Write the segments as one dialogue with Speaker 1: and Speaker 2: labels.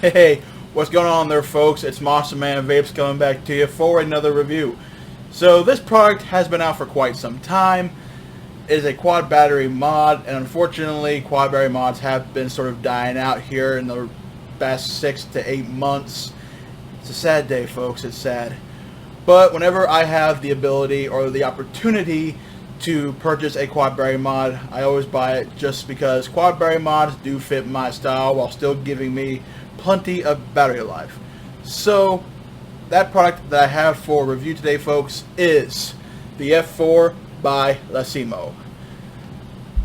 Speaker 1: Hey, what's going on there, folks? It's Monster Man Vapes coming back to you for another review. So this product has been out for quite some time. It is a quad battery mod, and unfortunately quad battery mods have been sort of dying out here in the past 6 to 8 months. It's a sad day, folks. It's sad. But whenever I have the ability or the opportunity to purchase a quad battery mod, I always buy it, just because quad battery mods do fit my style while still giving me plenty of battery life. So that product that I have for review today, folks, is the F4 by Laisimo.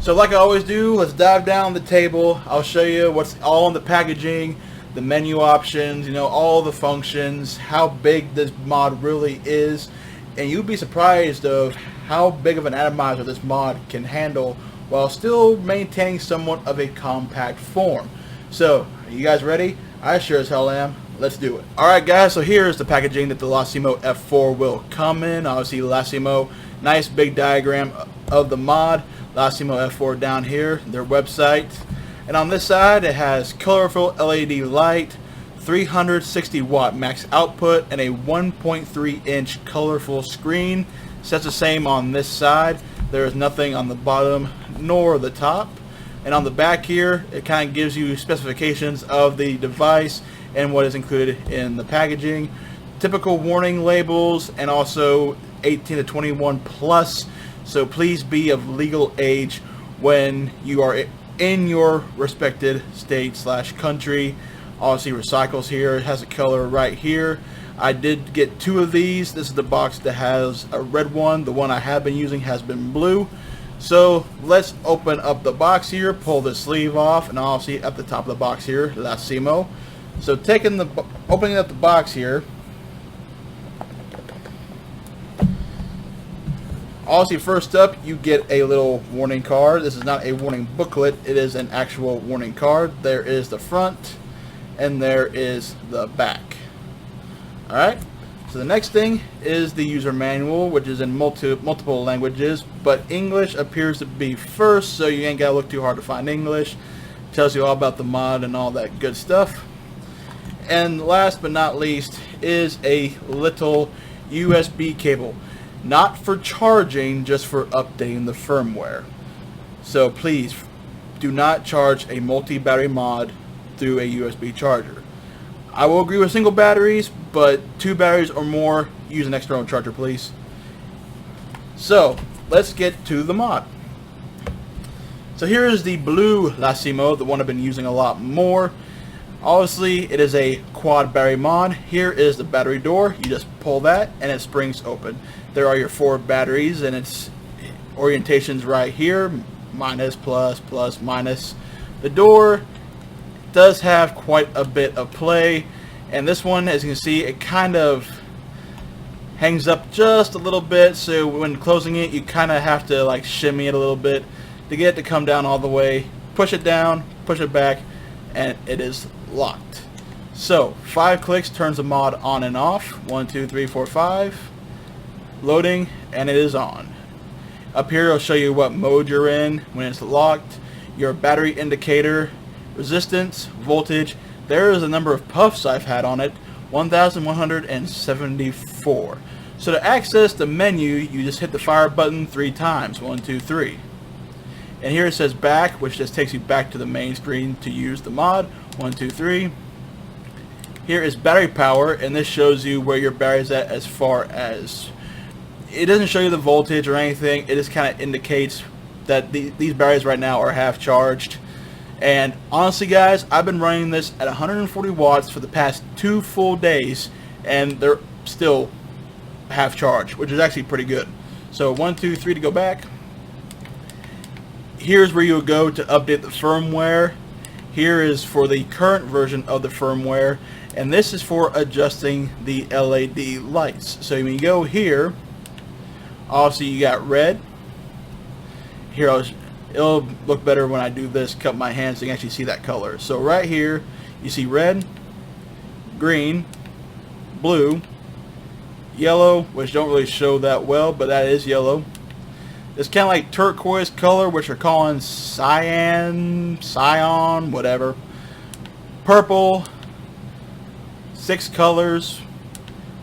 Speaker 1: So like I always do, let's dive down the table. I'll show you what's all in the packaging, the menu options, all the functions, how big this mod really is, and you'd be surprised of how big of an atomizer this mod can handle while still maintaining somewhat of a compact form. So, are you guys ready? I sure as hell am. Let's do it. Alright guys, so here's the packaging that the Laisimo F4 will come in. Obviously Laisimo, nice big diagram of the mod. Laisimo F4 down here, their website. And on this side it has colorful LED light, 360 watt max output, and a 1.3 inch colorful screen. Sets the same on this side. There is nothing on the bottom nor the top. And on the back here, it kind of gives you specifications of the device and what is included in the packaging. Typical warning labels, and also 18 to 21 plus. So please be of legal age when you are in your respected state / country. Obviously recycles here. It has a color right here. I did get 2 of these. This is the box that has a red one. The one I have been using has been blue. So let's open up the box here, pull the sleeve off, and obviously at the top of the box here, Laisimo. So opening up the box here, obviously first up you get a little warning card. This is not a warning booklet, it is an actual warning card. There is the front and there is the back. Alright. So the next thing is the user manual, which is in multiple languages, but English appears to be first, so you ain't gotta look too hard to find English. Tells you all about the mod and all that good stuff. And last but not least is a little USB cable. Not for charging, just for updating the firmware. So please do not charge a multi-battery mod through a USB charger. I will agree with single batteries, but 2 batteries or more, use an external charger, please. So, let's get to the mod. So here is the blue Laisimo, the one I've been using a lot more. Obviously, it is a quad battery mod. Here is the battery door. You just pull that, and it springs open. There are your 4 batteries, and its orientations right here, minus, plus, plus, minus. The door does have quite a bit of play, and this one, as you can see, it kind of hangs up just a little bit, so when closing it you kind of have to like shimmy it a little bit to get it to come down all the way. Push it down, push it back, and it is locked. So 5 clicks turns the mod on and off. 1 2 3 4 5, loading, and it is on. Up here it'll show you what mode you're in when it's locked, your battery indicator, resistance, voltage. There is a number of puffs I've had on it, 1174. So to access the menu, you just hit the fire button 3 times, 1 2 3. And here it says back, which just takes you back to the main screen to use the mod. 1 2 3. Here is battery power, and this shows you where your battery's at, as far as it doesn't show you the voltage or anything. It just kind of indicates that these batteries right now are half charged. And honestly guys, I've been running this at 140 watts for the past 2 full days, and they're still half charged, which is actually pretty good. So 1 2 3 to go back. Here's where you'll go to update the firmware. Here is for the current version of the firmware, and this is for adjusting the LED lights. So when you go here, obviously you got red. Here it'll look better when I do this, cup my hands so you can actually see that color. So right here you see red, green, blue, yellow, which don't really show that well, but that is yellow. It's kind of like turquoise color, which are calling cyan, whatever. Purple, 6 colors.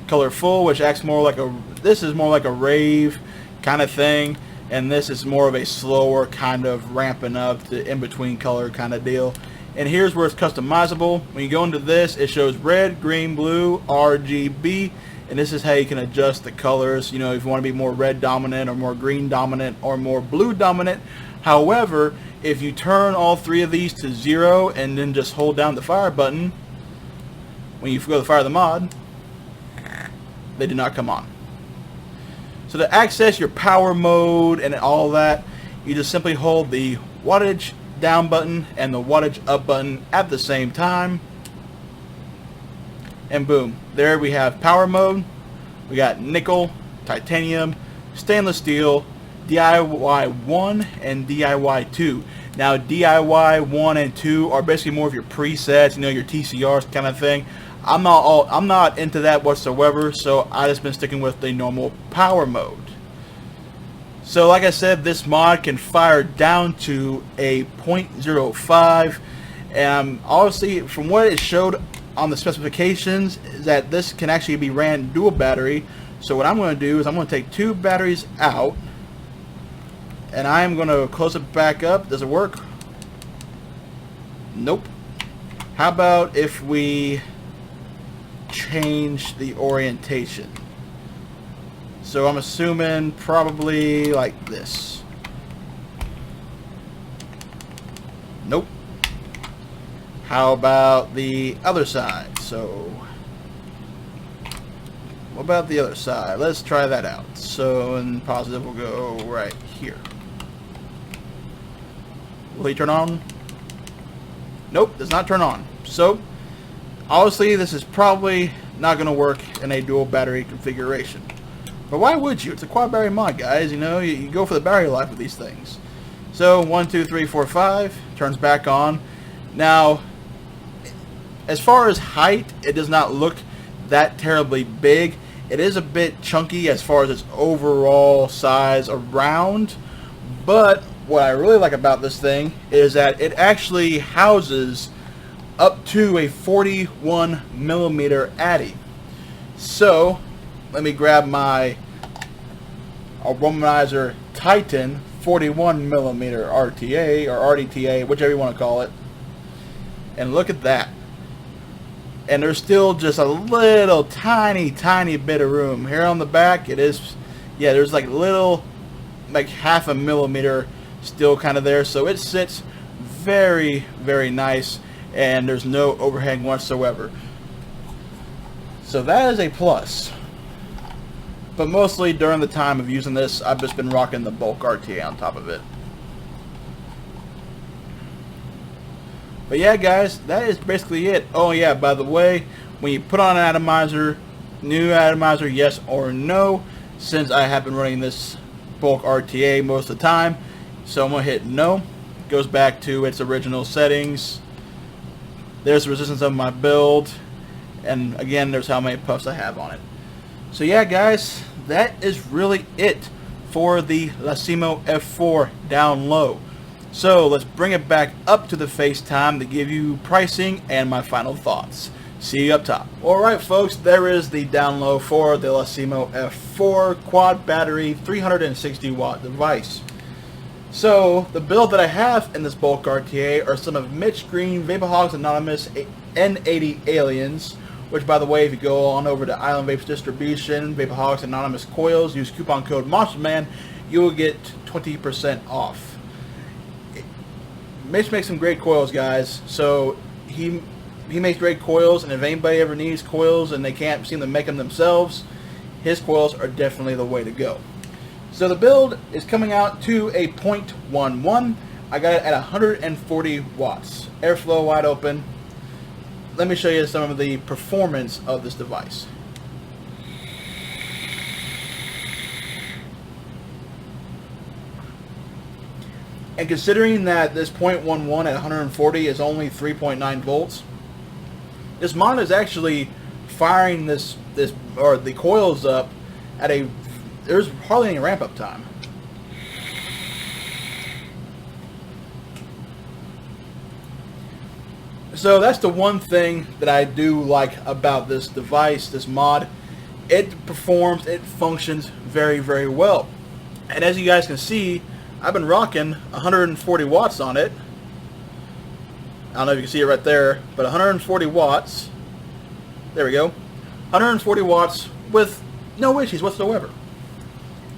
Speaker 1: Colorful, which acts more like a, this is more like a rave kind of thing, and this is more of a slower kind of ramping up to in-between color kind of deal. And here's where it's customizable. When you go into this, it shows red, green, blue, RGB, and this is how you can adjust the colors. You know, if you want to be more red dominant or more green dominant or more blue dominant. However, if you turn all 3 of these to 0 and then just hold down the fire button, when you go to fire the mod, they do not come on. So to access your power mode and all that, you just simply hold the wattage down button and the wattage up button at the same time, and boom, there we have power mode. We got nickel, titanium, stainless steel, DIY 1 and DIY 2. Now DIY 1 and 2 are basically more of your presets, you know, your TCRs kind of thing. I'm not into that whatsoever, so I just been sticking with the normal power mode. So like I said, this mod can fire down to a 0.05, and obviously from what it showed on the specifications is that this can actually be ran dual battery. So what I'm going to do is I'm going to take 2 batteries out, and I'm going to close it back up. Does it work? Nope. How about if we change the orientation? So I'm assuming probably like this. Nope. How about the other side? So what about the other side? Let's try that out. So in positive we'll go right here. Will he turn on? Nope, does not turn on. So obviously this is probably not going to work in a dual battery configuration. But why would you? It's a quad battery mod, guys. You know, you go for the battery life with these things. So 1, 2, 3, 4, 5 turns back on. Now, as far as height, it does not look that terribly big. It is a bit chunky as far as its overall size around. But what I really like about this thing is that it actually houses up to a 41 millimeter Addy. So let me grab my Atomizer Titan 41 millimeter RTA or RDTA, whichever you want to call it, and look at that. And there's still just a little tiny bit of room here on the back. It is, yeah, there's like little, like half a millimeter still kind of there, so it sits very nice, and there's no overhang whatsoever. So that is a plus. But mostly during the time of using this, I've just been rocking the bulk RTA on top of it. But yeah, guys, that is basically it. Oh yeah, by the way, when you put on an atomizer, new atomizer, yes or no, since I have been running this bulk RTA most of the time, so I'm going to hit no. It goes back to its original settings. There's the resistance of my build, and again, there's how many puffs I have on it. So yeah, guys, that is really it for the Laisimo F4 down low. So let's bring it back up to the FaceTime to give you pricing and my final thoughts. See you up top. Alright folks, there is the down low for the Laisimo F4 quad battery 360 watt device. So the build that I have in this bulk RTA are some of Mitch Green, Vapahog's Anonymous N80 Aliens, which by the way, if you go on over to Island Vapes Distribution, Vapahog's Anonymous Coils, use coupon code MonsterMan, you will get 20% off. Mitch makes some great coils, guys. So he makes great coils, and if anybody ever needs coils and they can't seem to make them themselves, his coils are definitely the way to go. So the build is coming out to a 0.11. I got it at 140 watts. Airflow wide open. Let me show you some of the performance of this device. And considering that this 0.11 at 140 is only 3.9 volts, this mod is actually firing the coils up at there's hardly any ramp up time. So that's the one thing that I do like about this device, this mod. It performs, it functions very, very well. And as you guys can see, I've been rocking 140 watts on it. I don't know if you can see it right there, but 140 watts. There we go. 140 watts with no issues whatsoever.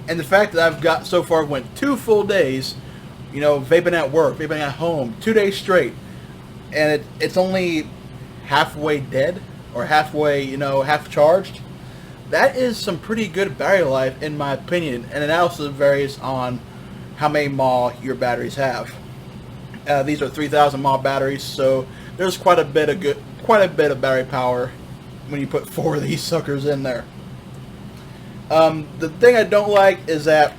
Speaker 1: And the fact that I've got so far went 2 full days, you know, vaping at work, vaping at home, 2 days straight, and it's only halfway dead, or halfway, you know, half charged. That is some pretty good battery life in my opinion, and it also varies on how many mAh your batteries have. These are 3,000 mAh batteries, so there's quite a bit of battery power when you put 4 of these suckers in there. The thing I don't like is that,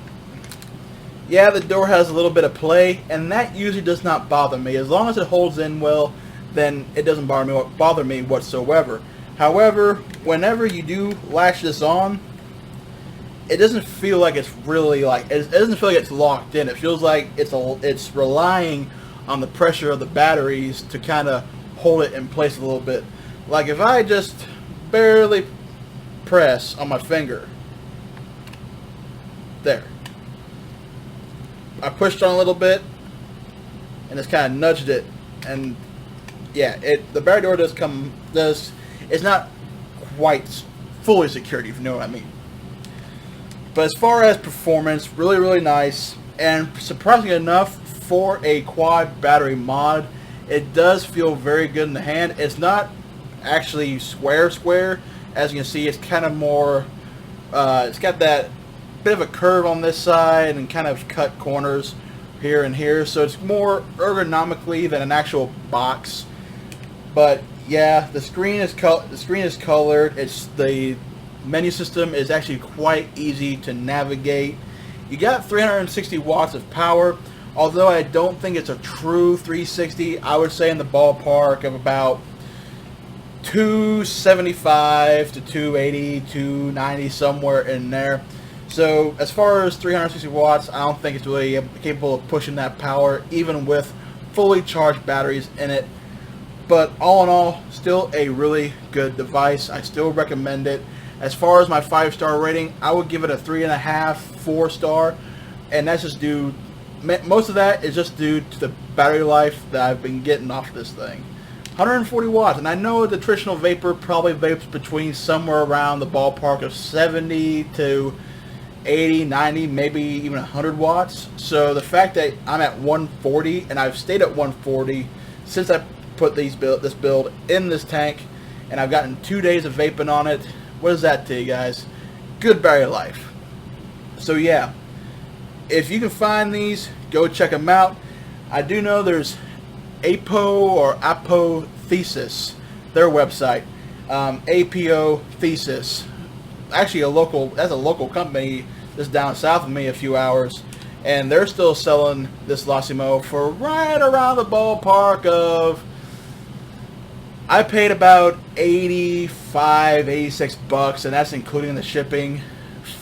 Speaker 1: yeah, the door has a little bit of play, and that usually does not bother me. As long as it holds in well, then it doesn't bother me whatsoever. However, whenever you do latch this on, it doesn't feel like it's really like, it doesn't feel like it's locked in. It feels like it's relying on the pressure of the batteries to kind of hold it in place a little bit. Like if I just barely press on my finger, there, I pushed on a little bit and just kind of nudged it, and yeah, the battery door it's not quite fully secured, if you know what I mean. But as far as performance, really, really nice, and surprisingly enough, for a quad battery mod, it does feel very good in the hand. It's not actually square. As you can see, it's kind of more, it's got that bit of a curve on this side and kind of cut corners here and here, so it's more ergonomically than an actual box. But yeah, the screen is colored. The menu system is actually quite easy to navigate. You got 360 watts of power, although I don't think it's a true 360. I would say in the ballpark of about 275 to 280, 290, somewhere in there. So as far as 360 watts, I don't think it's really capable of pushing that power, even with fully charged batteries in it. But all in all, still a really good device. I still recommend it. As far as my 5-star rating, I would give it a 3.5, 4-star, and that's just due. Most of that is just due to the battery life that I've been getting off this thing. 140 watts, and I know the traditional vapor probably vapes between somewhere around the ballpark of 70 to 80, 90, maybe even 100 watts. So the fact that I'm at 140, and I've stayed at 140 since I put this build in this tank, and I've gotten 2 days of vaping on it. What does that to you guys? Good battery life. So yeah, if you can find these, go check them out. I do know there's Apo Thesis, their website, APO Thesis. Actually, that's a local company just down south of me a few hours, and they're still selling this Laisimo for right around the ballpark of, I paid about 85, 86 bucks, and that's including the shipping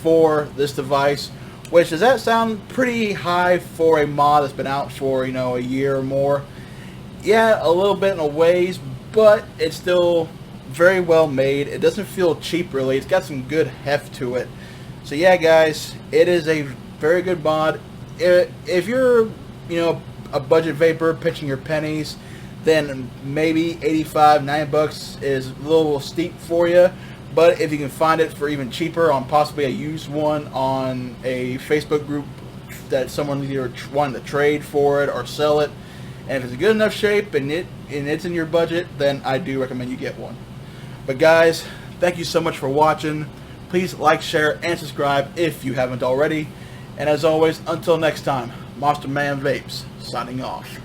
Speaker 1: for this device, which, does that sound pretty high for a mod that's been out for, you know, a year or more? Yeah, a little bit in a ways, but it's still very well made. It doesn't feel cheap really. It's got some good heft to it. So yeah, guys, it is a very good mod. If you're, you know, a budget vapor pinching your pennies, then maybe 85, 90 bucks is a little steep for you. But if you can find it for even cheaper on possibly a used one on a Facebook group that someone either wanting to trade for it or sell it, and if it's a good enough shape and it's in your budget, then I do recommend you get one. But guys, thank you so much for watching. Please like, share, and subscribe if you haven't already. And as always, until next time, Monster Man Vapes, signing off.